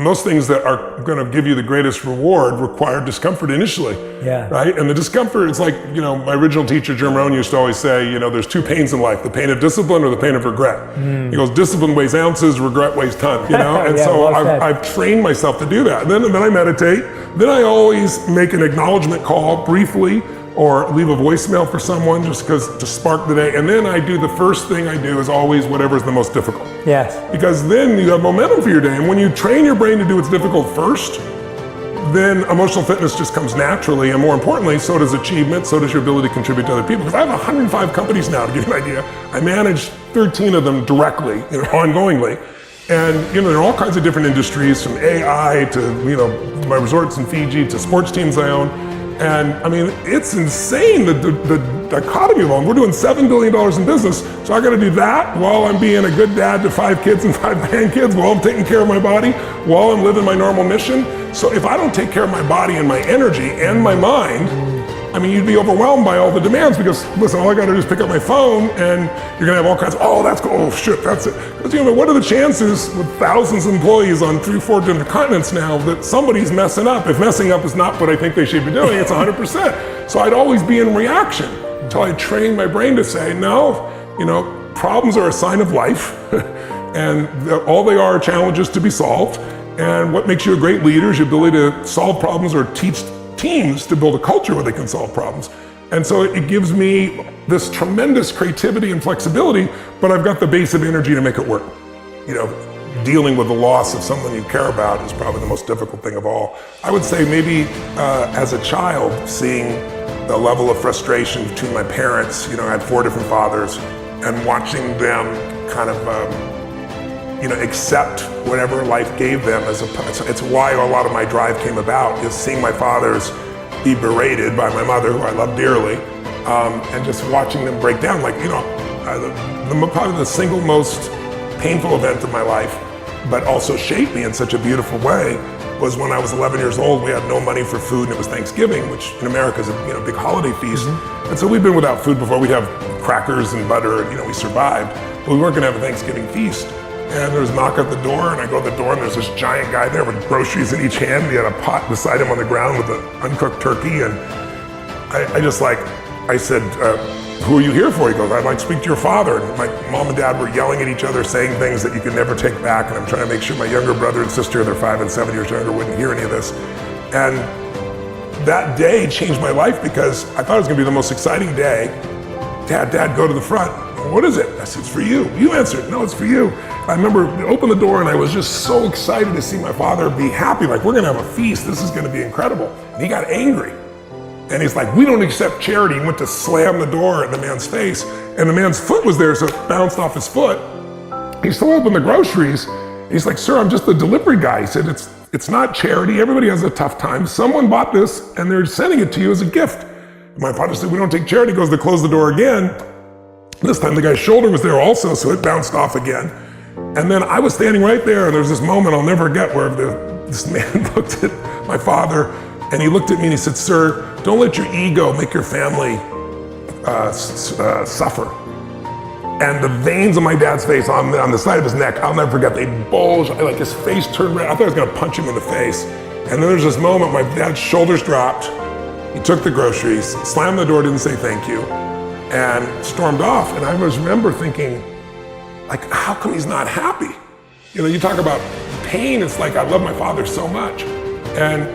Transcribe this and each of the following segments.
most things that are going to give you the greatest reward require discomfort initially, right? And the discomfort, it's like, my original teacher, Jim Rohn, used to always say, there's two pains in life, the pain of discipline or the pain of regret. He goes, discipline weighs ounces, regret weighs tons, And so I've trained myself to do that. And then I meditate. Then I always make an acknowledgement call briefly, or leave a voicemail for someone just to spark the day. And then the first thing I do is always whatever's the most difficult. Yes. Because then you have momentum for your day. And when you train your brain to do what's difficult first, then emotional fitness just comes naturally. And more importantly, so does achievement, so does your ability to contribute to other people. Because I have 105 companies now, to give you an idea. I manage 13 of them directly, ongoingly. And there are all kinds of different industries, from AI to my resorts in Fiji to sports teams I own. And I mean, it's insane, the dichotomy of them. We're doing $7 billion in business, so I gotta do that while I'm being a good dad to 5 kids and 5 grandkids, while I'm taking care of my body, while I'm living my normal mission. So if I don't take care of my body and my energy and my mind, I mean, you'd be overwhelmed by all the demands, because listen, all I gotta do is pick up my phone and you're gonna have all kinds of, oh, that's cool, oh shit, that's it. Because what are the chances with thousands of employees on 3-4 different continents now that somebody's messing up? If messing up is not what I think they should be doing, it's 100%. So I'd always be in reaction until I trained my brain to say, no, problems are a sign of life and all they are challenges to be solved. And what makes you a great leader is your ability to solve problems or teach teams to build a culture where they can solve problems. And so it gives me this tremendous creativity and flexibility, but I've got the base of energy to make it work. Dealing with the loss of someone you care about is probably the most difficult thing of all. I would say maybe as a child, seeing the level of frustration between my parents, I had 4 different fathers, and watching them kind of accept whatever life gave them it's why a lot of my drive came about, is seeing my fathers be berated by my mother, who I love dearly, and just watching them break down. Like, probably the single most painful event of my life, but also shaped me in such a beautiful way, was when I was 11 years old. We had no money for food, and it was Thanksgiving, which in America is a big holiday feast. And so we'd been without food before. We'd have crackers and butter, and we survived, but we weren't gonna have a Thanksgiving feast. And there was a knock at the door, and I go to the door, and there's this giant guy there with groceries in each hand. He had a pot beside him on the ground with an uncooked turkey, and I said, who are you here for? He goes, I'd like to speak to your father. And my mom and dad were yelling at each other, saying things that you could never take back, and I'm trying to make sure my younger brother and sister, they're 5 and 7 years younger, wouldn't hear any of this. And that day changed my life, because I thought it was gonna be the most exciting day. Dad, go to the front. What is it? I said, it's for you. You answered, no, it's for you. I remember I opened the door, and I was just so excited to see my father be happy, like, we're gonna have a feast, this is gonna be incredible. And he got angry. And he's like, we don't accept charity. He went to slam the door in the man's face, and the man's foot was there, so it bounced off his foot. He still opened the groceries. He's like, sir, I'm just the delivery guy. He said, it's not charity, everybody has a tough time. Someone bought this, and they're sending it to you as a gift. My father said, we don't take charity. He goes to close the door again. This time the guy's shoulder was there also, so it bounced off again. And then I was standing right there, and there was this moment I'll never forget, where this man looked at my father, and he looked at me and he said, sir, don't let your ego make your family suffer. And the veins on my dad's face, on the side of his neck, I'll never forget, they bulged, like his face turned red. I thought I was gonna punch him in the face. And then there's this moment, my dad's shoulders dropped, he took the groceries, slammed the door, didn't say thank you, and stormed off. And I always remember thinking, like, how come he's not happy? You talk about pain, it's like, I love my father so much. And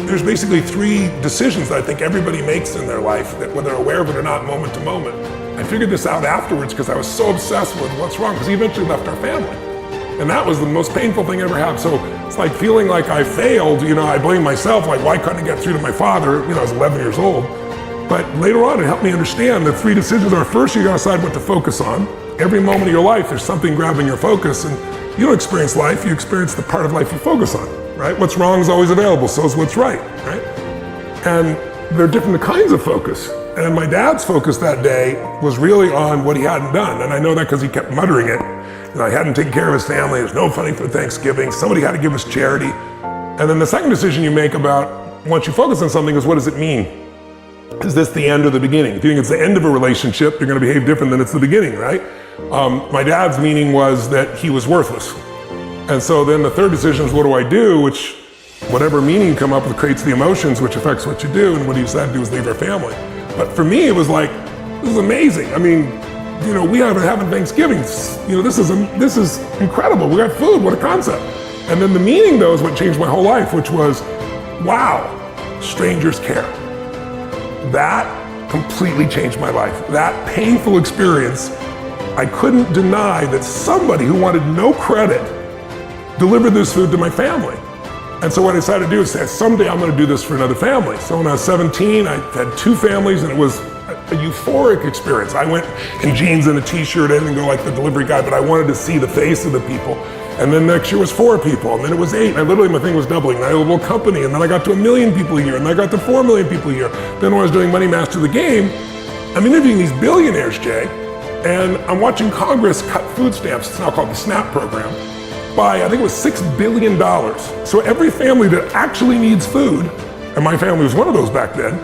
there's basically 3 decisions that I think everybody makes in their life, that whether they're aware of it or not, moment to moment. I figured this out afterwards, because I was so obsessed with what's wrong, because he eventually left our family. And that was the most painful thing I ever had. So it's like feeling like I failed, I blame myself, like, why couldn't I get through to my father? I was 11 years old. But later on, it helped me understand that 3 decisions are, first, you gotta decide what to focus on. Every moment of your life, there's something grabbing your focus, and you don't experience life, you experience the part of life you focus on, right? What's wrong is always available, so is what's right? And there are different kinds of focus. And my dad's focus that day was really on what he hadn't done. And I know that because he kept muttering it. I hadn't taken care of his family, there's no money for Thanksgiving, somebody had to give us charity. And then the second decision you make about, once you focus on something, is what does it mean? Is this the end or the beginning? If you think it's the end of a relationship, you're gonna behave different than it's the beginning, right? My dad's meaning was that he was worthless. And so then the third decision is, what do I do? Which, whatever meaning you come up with creates the emotions, which affects what you do. And what he decided to do is leave our family. But for me, it was like, this is amazing. I mean, you know, we are having Thanksgiving. You know, this is incredible. We got food. What a concept. And then the meaning, though, is what changed my whole life, which was, wow, strangers care. That completely changed my life. That painful experience, I couldn't deny that somebody who wanted no credit delivered this food to my family. And so what I decided to do is say, someday I'm going to do this for another family. So when I was 17, I had 2 families, and it was a euphoric experience. I went in jeans and a t-shirt. I didn't go like the delivery guy, but I wanted to see the face of the people. And then next year was 4 people, and then it was 8. And my thing was doubling. And I had a little company, and then I got to 1 million people a year, and then I got to 4 million people a year. Then when I was doing Money Master the Game, I'm interviewing these billionaires, Jay, and I'm watching Congress cut food stamps. It's now called the SNAP program, by I think it was $6 billion. So every family that actually needs food, and my family was one of those back then,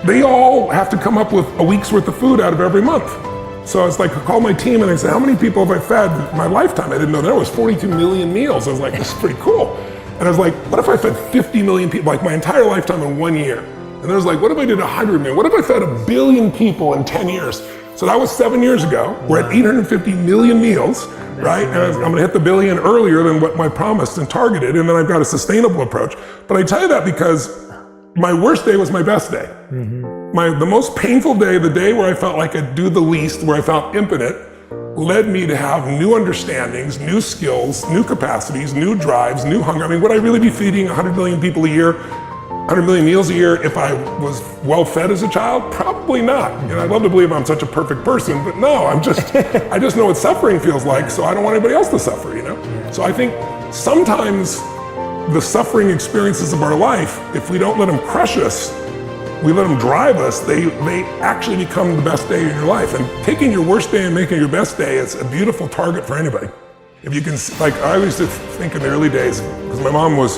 they all have to come up with a week's worth of food out of every month. So I was like, I called my team and I said, how many people have I fed in my lifetime? I didn't know there was 42 million meals. I was like, this is pretty cool. And I was like, what if I fed 50 million people, like my entire lifetime in 1 year? And I was like, what if I did 100 million? What if I fed 1 billion people in 10 years? So that was 7 years ago. We're at 850 million meals, right? And I'm gonna hit the billion earlier than what I promised and targeted, and then I've got a sustainable approach. But I tell you that because my worst day was my best day. The most painful day, the day where I felt like I'd do the least, where I felt impotent, led me to have new understandings, new skills, new capacities, new drives, new hunger. I mean, would I really be feeding 100 million people a year, 100 million meals a year if I was well fed as a child? Probably not. And I'd love to believe I'm such a perfect person, but no, I just know what suffering feels like, so I don't want anybody else to suffer, you know? So I think sometimes the suffering experiences of our life, if we don't let them crush us, we let them drive us, they actually become the best day of your life. And taking your worst day and making your best day is a beautiful target for anybody. If you can, like I used to think in the early days, because my mom was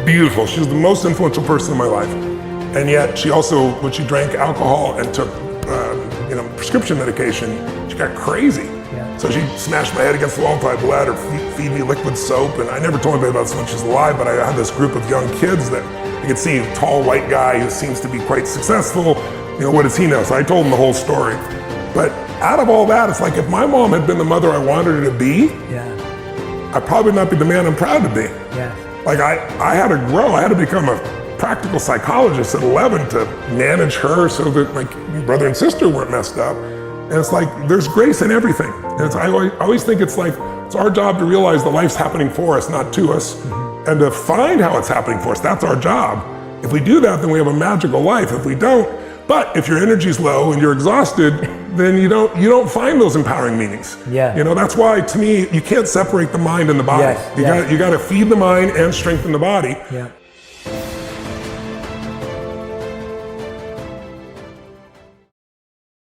beautiful, she was the most influential person in my life. And yet she also, when she drank alcohol and took prescription medication, she got crazy. Yeah. So she smashed my head against the wall until I'd let her feed me liquid soap. And I never told anybody about this when she's alive, but I had this group of young kids that you could see a tall white guy who seems to be quite successful. You know, what does he know? So I told him the whole story. But out of all that, it's like if my mom had been the mother I wanted her to be, I'd probably not be the man I'm proud to be. Like I had to grow, I had to become a practical psychologist at 11 to manage her so that my brother and sister weren't messed up. And it's like, there's grace in everything. And I always think it's like, it's our job to realize that life's happening for us, not to us, and to find how it's happening for us. That's our job. If we do that, then we have a magical life. If we don't, but if your energy's low and you're exhausted, then you don't find those empowering meanings. You know, that's why, to me, you can't separate the mind and the body. You got to feed the mind and strengthen the body.